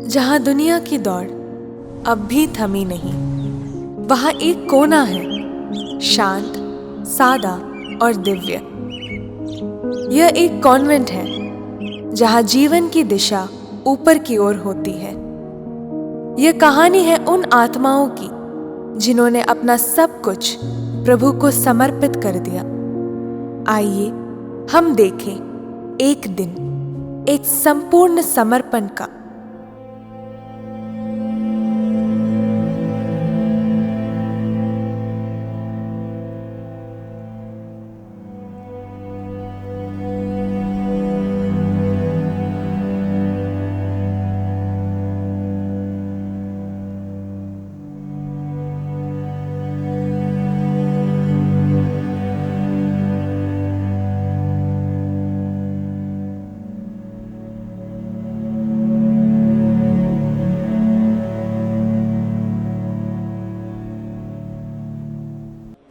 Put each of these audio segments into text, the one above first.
जहां दुनिया की दौड़ अब भी थमी नहीं, वहां एक कोना है, शांत, सादा और दिव्य। यह एक कॉन्वेंट है जहां जीवन की दिशा ऊपर की ओर होती है। यह कहानी है उन आत्माओं की जिन्होंने अपना सब कुछ प्रभु को समर्पित कर दिया। आइए हम देखें एक दिन, एक संपूर्ण समर्पण का।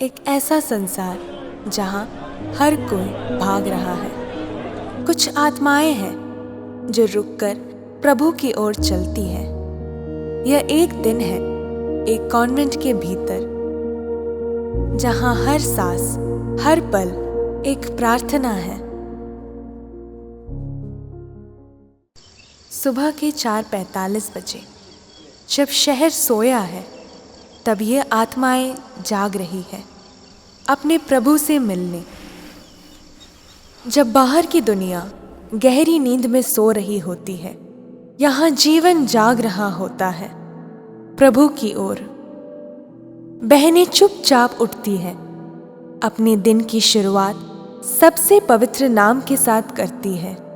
एक ऐसा संसार जहां हर कोई भाग रहा है। कुछ आत्माएं हैं जो रुककर प्रभु की ओर चलती हैं। यह एक दिन है एक कॉन्वेंट के भीतर, जहां हर सांस, हर पल एक प्रार्थना है। सुबह के 4:45 बजे जब शहर सोया है, तब ये आत्माएं जाग रही है अपने प्रभु से मिलने। जब बाहर की दुनिया गहरी नींद में सो रही होती है, यहाँ जीवन जाग रहा होता है प्रभु की ओर। बहनें चुपचाप उठती हैं, अपने दिन की शुरुआत सबसे पवित्र नाम के साथ करती है।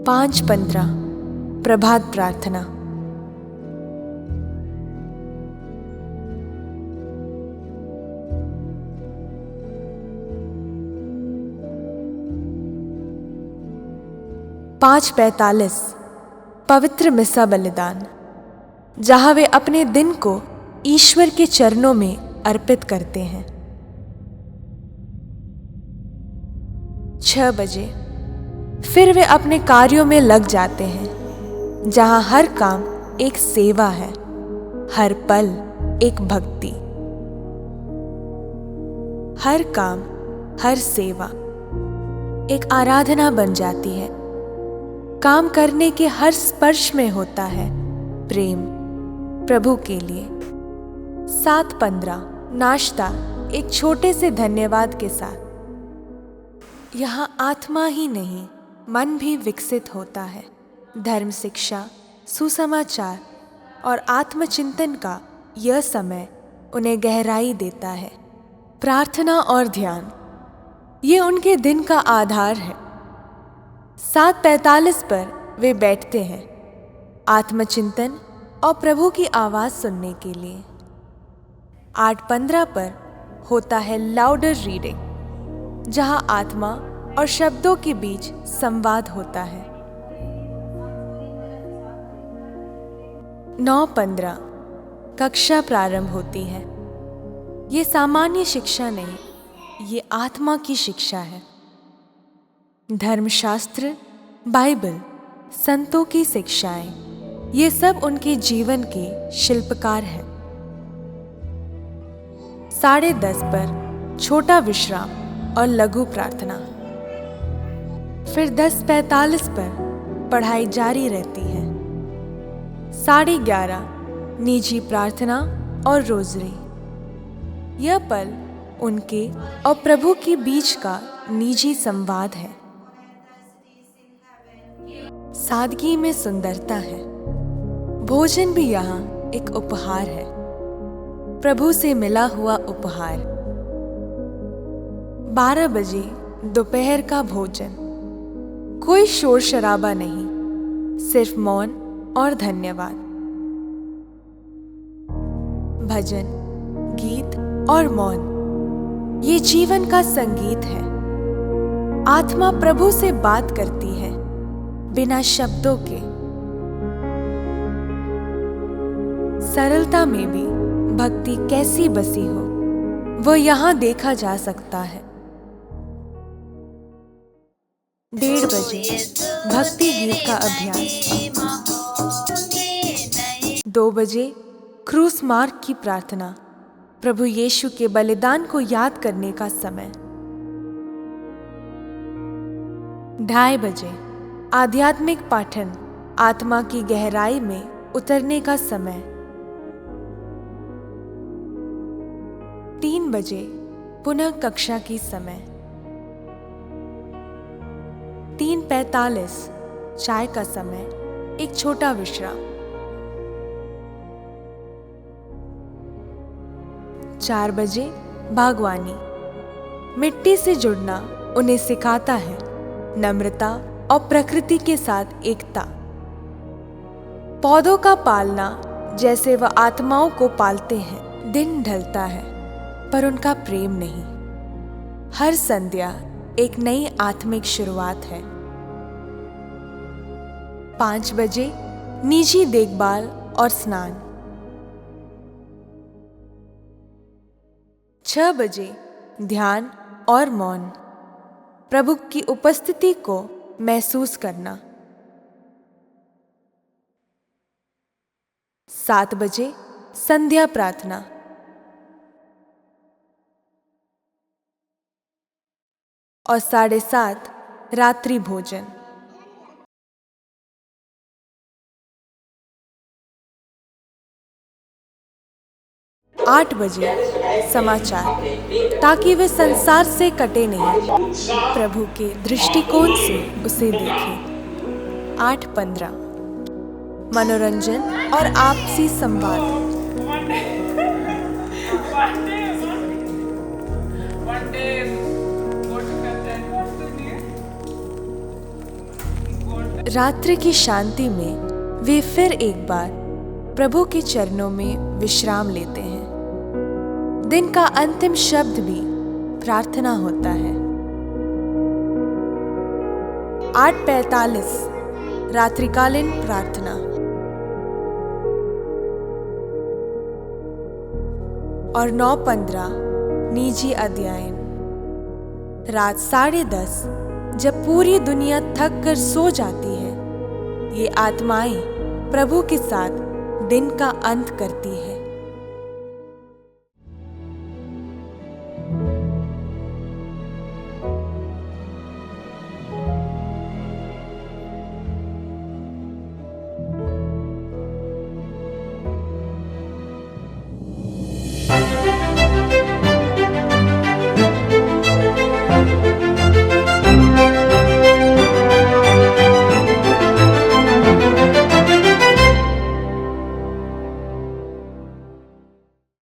पाँच 15 प्रभात प्रार्थना। पाँच 45 पवित्र मिसा बलिदान, जहां वे अपने दिन को ईश्वर के चरणों में अर्पित करते हैं। 6 बजे फिर वे अपने कार्यों में लग जाते हैं, जहां हर काम एक सेवा है, हर पल एक भक्ति। हर काम, हर सेवा एक आराधना बन जाती है। काम करने के हर स्पर्श में होता है प्रेम प्रभु के लिए। 7:15 नाश्ता, एक छोटे से धन्यवाद के साथ। यहाँ आत्मा ही नहीं, मन भी विकसित होता है। धर्म शिक्षा, सुसमाचार और आत्मचिंतन का यह समय उन्हें गहराई देता है। प्रार्थना और ध्यान, ये उनके दिन का आधार है। 7:45 पर वे बैठते हैं आत्मचिंतन और प्रभु की आवाज़ सुनने के लिए। 8:15 पर होता है लाउडर रीडिंग, जहां आत्मा और शब्दों के बीच संवाद होता है। 9:15 कक्षा प्रारंभ होती है। ये सामान्य शिक्षा नहीं, ये आत्मा की शिक्षा है। धर्मशास्त्र, बाइबल, संतों की शिक्षाएं, ये सब उनके जीवन के शिल्पकार हैं। 10:30 पर छोटा विश्राम और लघु प्रार्थना। फिर 10:45 पर पढ़ाई जारी रहती है। 11:30 निजी प्रार्थना और रोजरी। यह पल उनके और प्रभु के बीच का निजी संवाद है। सादगी में सुंदरता है। भोजन भी यहाँ एक उपहार है, प्रभु से मिला हुआ उपहार। 12 बजे दोपहर का भोजन। कोई शोर शराबा नहीं, सिर्फ मौन और धन्यवाद। भजन, गीत और मौन, ये जीवन का संगीत है। आत्मा प्रभु से बात करती है बिना शब्दों के। सरलता में भी भक्ति कैसी बसी हो, वो यहाँ देखा जा सकता है। 1:30 बजे भक्ति गीत का अभ्यास। 2 बजे क्रूस मार्ग की प्रार्थना, प्रभु यीशु के बलिदान को याद करने का समय। 2:30 बजे आध्यात्मिक पाठन, आत्मा की गहराई में उतरने का समय। 3 बजे पुनः कक्षा की समय। 3:45 चाय का समय, एक छोटा विश्राम। 4 बजे बागवानी। मिट्टी से जुड़ना उन्हें सिखाता है नम्रता और प्रकृति के साथ एकता। पौधों का पालना जैसे वह आत्माओं को पालते हैं। दिन ढलता है पर उनका प्रेम नहीं। हर संध्या एक नई आत्मिक शुरुआत है। 5 बजे निजी देखभाल और स्नान। 6 बजे ध्यान और मौन, प्रभु की उपस्थिति को महसूस करना। 7 बजे संध्या प्रार्थना। और 7:30 रात्रि भोजन। आठ बजे समाचार, ताकि वे संसार से कटे नहीं, प्रभु के दृष्टिकोण से उसे देखें। 8:15 मनोरंजन और आपसी संवाद। रात्रि की शांति में वे फिर एक बार प्रभु के चरणों में विश्राम लेते हैं। दिन का अंतिम शब्द भी प्रार्थना होता है। 8:45 रात्रिकालीन प्रार्थना। और 9:15 निजी अध्ययन। रात 10:30 जब पूरी दुनिया थक कर सो जाती है, ये आत्माएं प्रभु के साथ दिन का अंत करती है।